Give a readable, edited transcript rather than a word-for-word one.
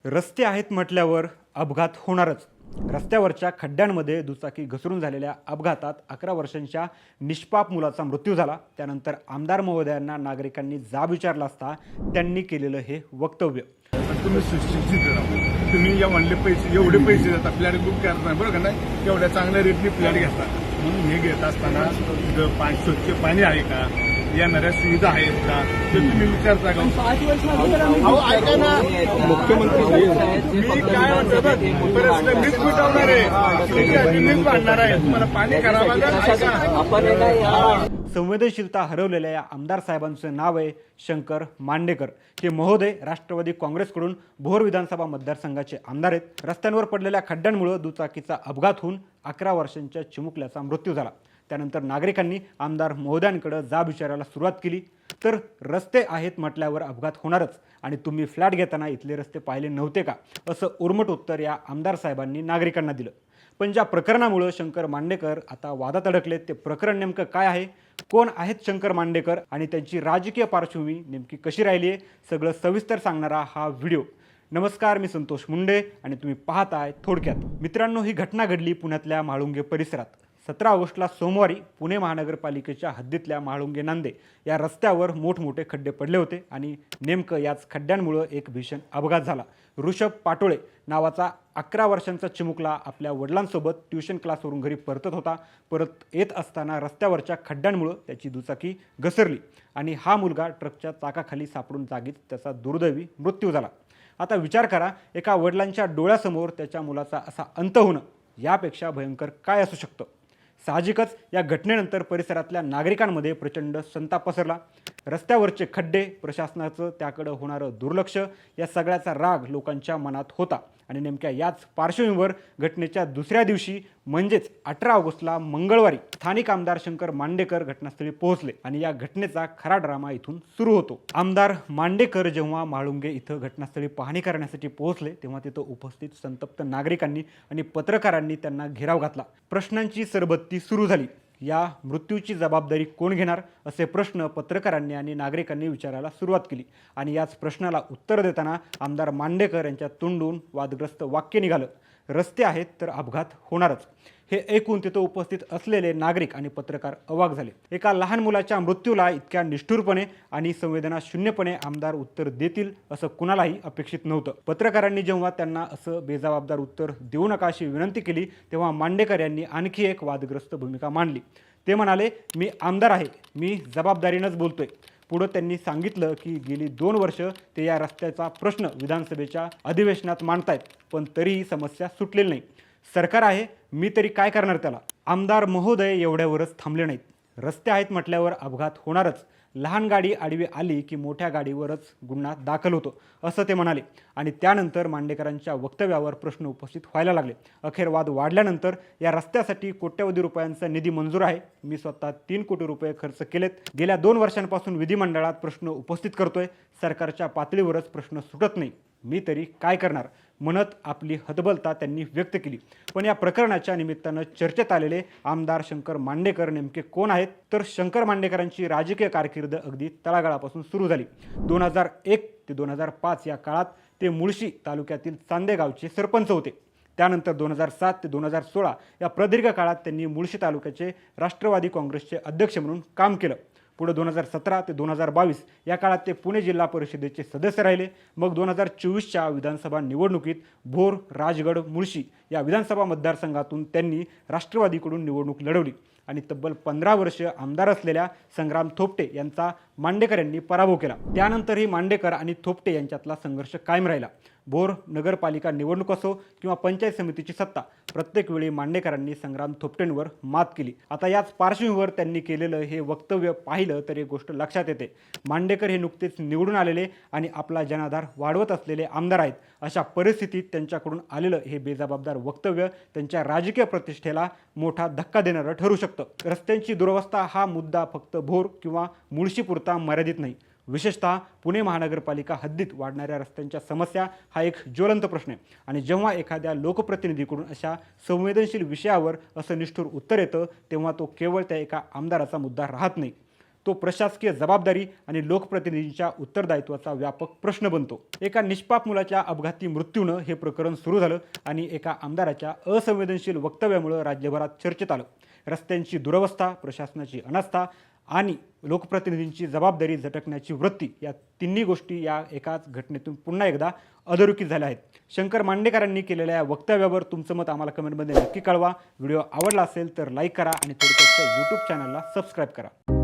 रस्ते आहेत म्हटल्यावर अपघात होणारच. रस्त्यावरच्या खड्ड्यांमध्ये दुचाकी घसरून झालेल्या अपघातात 11 वर्षांच्या निष्पाप मुलाचा मृत्यू झाला. त्यानंतर आमदार महोदयांना नागरिकांनी जाब विचारला असता त्यांनी केलेलं हे वक्तव्य. तुम्ही सुशिक्षित राहा, तुम्ही या म्हणले पैसे एवढे पैसे देता, फ्लॅट बुक करत नाही बरोबर का नाही, एवढ्या चांगल्या रेटने फ्लॅट घेता. म्हणून हे घेत असताना तिथं स्वच्छ पाणी आहे का, येणाऱ्या सुविधा आहेत का ते तुम्ही विचारता का? अहो ऐका ना, मुख्यमंत्री मी काय म्हणतो बघ, परत मीच मिटवणार आहे, मीच बांधणार आहे, तुम्हाला पाणी करावं लागेल. संवेदनशीलता हरवलेल्या या आमदार साहेबांचं नाव आहे शंकर मांडेकर. हे महोदय राष्ट्रवादी काँग्रेसकडून भोर विधानसभा मतदारसंघाचे आमदार आहेत. रस्त्यांवर पडलेल्या खड्ड्यांमुळे दुचाकीचा अपघात होऊन 11 वर्षांच्या चिमुकल्याचा मृत्यू झाला. त्यानंतर नागरिकांनी आमदार महोदयांकडे जाब विचारायला सुरुवात केली. तर रस्ते आहेत म्हटल्यावर अपघात होणारच आणि तुम्ही फ्लॅट घेताना इथले रस्ते पाहिले नव्हते का, असं उर्मट उत्तर या आमदार साहेबांनी नागरिकांना दिलं. पण ज्या प्रकरणामुळे शंकर मांडेकर आता वादात अडकलेत ते प्रकरण नेमकं काय आहे, कोण आहेत शंकर मांडेकर आणि त्यांची राजकीय पार्श्वभूमी नेमकी कशी राहिली आहे, सगळं सविस्तर सांगणारा हा व्हिडिओ. नमस्कार, मी संतोष मुंडे आणि तुम्ही पाहताय थोडक्यात. मित्रांनो, ही घटना घडली पुण्यातल्या म्हाळुंगे परिसरात. 17 ऑगस्टला सोमवारी पुणे महानगरपालिकेच्या हद्दीतल्या म्हाळुंगे नांदे या रस्त्यावर मोठमोठे खड्डे पडले होते आणि नेमकं याच खड्ड्यांमुळे एक भीषण अपघात झाला. ऋषभ पाटोळे नावाचा 11 वर्षांचा चिमुकला आपल्या वडिलांसोबत ट्युशन क्लासवरून घरी परतत होता. परत येत असताना रस्त्यावरच्या खड्ड्यांमुळे त्याची दुचाकी घसरली आणि हा मुलगा ट्रकच्या चाकाखाली सापडून जागीच त्याचा दुर्दैवी मृत्यू झाला. आता विचार करा, एका वडिलांच्या डोळ्यासमोर त्याच्या मुलाचा असा अंत होणं यापेक्षा भयंकर काय असू शकतं. साहजिकच या घटनेनंतर परिसरातल्या नागरिकांमध्ये प्रचंड संताप पसरला. रस्त्यावरचे खड्डे, प्रशासनाचं त्याकडे होणारं दुर्लक्ष, या सगळ्याचा राग लोकांच्या मनात होता. आणि नेमक्या याच पार्श्वभूमीवर घटनेच्या दुसऱ्या दिवशी म्हणजेच 18 ऑगस्टला मंगळवारी स्थानिक आमदार शंकर मांडेकर घटनास्थळी पोहोचले आणि या घटनेचा खरा ड्रामा इथून सुरू होतो. आमदार मांडेकर जेव्हा म्हाळुंगे इथं घटनास्थळी पाहणी करण्यासाठी पोहोचले तेव्हा तिथं उपस्थित संतप्त नागरिकांनी आणि पत्रकारांनी त्यांना घेराव घातला. प्रश्नांची सरबत्ती सुरू झाली. या मृत्यूची जबाबदारी कोण घेणार, असे प्रश्न पत्रकारांनी आणि नागरिकांनी विचारायला सुरुवात केली. आणि याच प्रश्नाला उत्तर देताना आमदार मांडेकर यांच्या तोंडून वादग्रस्त वाक्य निघालं, रस्ते आहेत तर अपघात होणारच. हे ऐकून तिथं उपस्थित असलेले नागरिक आणि पत्रकार अवाक झाले. एका लहान मुलाच्या मृत्यूला इतक्या निष्ठुरपणे आणि संवेदनाशून्यपणे आमदार उत्तर देतील असं कुणालाही अपेक्षित नव्हतं. पत्रकारांनी जेव्हा त्यांना असं बेजबाबदार उत्तर देऊ नका अशी विनंती केली तेव्हा मांडेकर यांनी आणखी एक वादग्रस्त भूमिका मांडली. ते म्हणाले, मी आमदार आहे, मी जबाबदारीनंच बोलतोय. पुढं त्यांनी सांगितलं की गेली 2 वर्ष ते या रस्त्याचा प्रश्न विधानसभेच्या अधिवेशनात मांडतायत, पण तरीही समस्या सुटलेली नाही. सरकार आहे, मी तरी काय करणार त्याला. आमदार महोदय एवढ्यावरच थांबले नाहीत. रस्ते आहेत म्हटल्यावर अपघात होणारच. लहान गाडी आडवी आली की मोठ्या गाडीवरच गुन्हा दाखल होतो असं ते म्हणाले. आणि त्यानंतर मांडेकरांच्या वक्तव्यावर प्रश्न उपस्थित व्हायला लागले. अखेर वाद वाढल्यानंतर या रस्त्यासाठी कोट्यवधी रुपयांचा निधी मंजूर आहे, मी स्वतः 3 कोटी रुपये खर्च केलेत, गेल्या 2 वर्षांपासून विधिमंडळात प्रश्न उपस्थित करतोय, सरकारच्या पातळीवरच प्रश्न सुटत नाही, मी तरी काय करणार म्हणत आपली हतबलता त्यांनी व्यक्त केली. पण या प्रकरणाच्या निमित्तानं चर्चेत आलेले आमदार शंकर मांडेकर नेमके कोण आहेत, तर शंकर मांडेकरांची राजकीय कारकीर्द अगदी तळागाळापासून सुरू झाली. 2001 ते 2005 या काळात ते मुळशी तालुक्यातील चांदे गावचे सरपंच होते. त्यानंतर 2007 ते 2016 या प्रदीर्घ काळात त्यांनी मुळशी तालुक्याचे राष्ट्रवादी काँग्रेसचे अध्यक्ष म्हणून काम केलं. पुढे 2017 ते 2022 या काळात ते पुणे जिल्हा परिषदेचे सदस्य राहिले. मग 2024च्या विधानसभा निवडणुकीत भोर, राजगड, मुळशी या विधानसभा मतदारसंघातून त्यांनी राष्ट्रवादीकडून निवडणूक लढवली आणि तब्बल 15 वर्ष आमदार असलेल्या संग्राम थोपटे यांचा मांडेकर यांनी पराभव केला. त्यानंतरही मांडेकर आणि थोपटे यांच्यातला संघर्ष कायम राहिला. भोर नगरपालिका निवडणूक असो किंवा पंचायत समितीची सत्ता, प्रत्येक वेळी मांडेकरांनी संग्राम थोपटेंवर मात केली. आता याच पार्श्वभूमीवर त्यांनी केलेलं हे वक्तव्य पाहिलं तर एक गोष्ट लक्षात येते, मांडेकर हे नुकतेच निवडून आलेले आणि आपला जनाधार वाढवत असलेले आमदार आहेत. अशा परिस्थितीत त्यांच्याकडून आलेलं हे बेजबाबदार वक्तव्य त्यांच्या राजकीय प्रतिष्ठेला मोठा धक्का देणारं ठरू शकतं. रस्त्यांची दुरवस्था हा मुद्दा फक्त भोर किंवा मुळशीपुरता मर्यादित नाही. विशेषतः पुणे महानगरपालिका हद्दीत वाढणाऱ्या रस्त्यांच्या समस्या हा एक ज्वलंत प्रश्न आहे. आणि जेव्हा एखाद्या लोकप्रतिनिधीकडून अशा संवेदनशील विषयावर असं निष्ठुर उत्तर येतं तेव्हा तो केवळ त्या एका आमदाराचा मुद्दा राहत नाही. तो प्रशासकीय जबाबदारी आणि लोकप्रतिनिधींच्या उत्तरदायित्वाचा व्यापक प्रश्न बनतो. एका निष्पाप मुलाच्या अपघाती मृत्यूनं हे प्रकरण सुरू झालं आणि एका आमदाराच्या असंवेदनशील वक्तव्यामुळे राज्यभरात चर्चेत आलं. रस्त्यांची दुरवस्था, प्रशासनाची अनास्था आणि लोकप्रतिनिधींची जबाबदारी झटकण्याची वृत्ती या तिन्ही गोष्टी या एकाच घटनेतून पुन्हा एकदा अधोरेखित झाल्या आहेत. शंकर मांडेकरांनी केलेल्या या वक्तव्यावर तुमचं मत आम्हाला कमेंटमध्ये नक्की कळवा. व्हिडिओ आवडला असेल तर लाईक करा आणि थोडक्यातच्या यूट्यूब चॅनलला सबस्क्राईब करा.